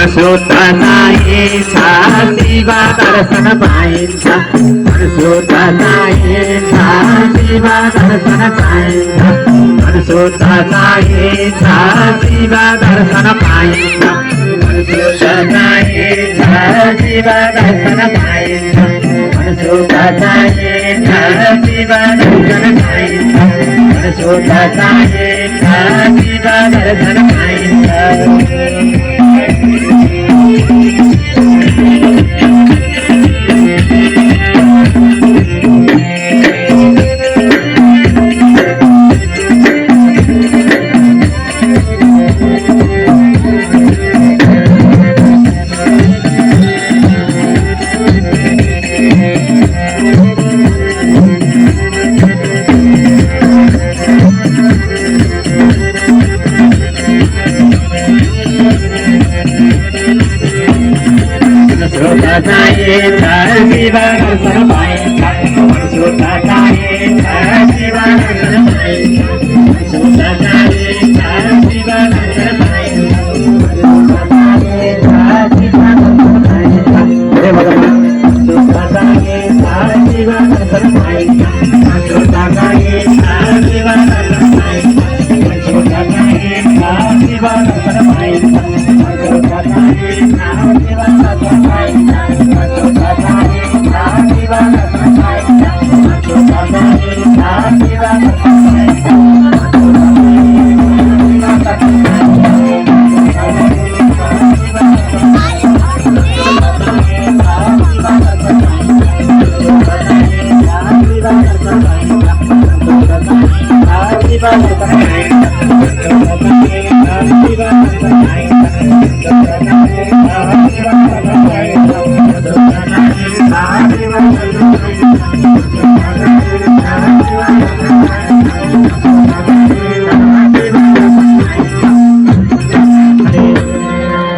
मनसोताचा येता शिवा दर्शन पाहिंदा मनसोताचा येता शिवा दर्शन पाहिंदा मनसोताचा येता शिवा दर्शन पाहिंदा मनसोताचा येता शिवा दर्शन पाहिंदा मनसोताचा येता शिवा दर्शन पाहिंदा मनसोताचा येता शिवा दर्शन पाहिंदा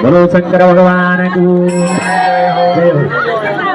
बोलो शंकर भगवान को जय हो।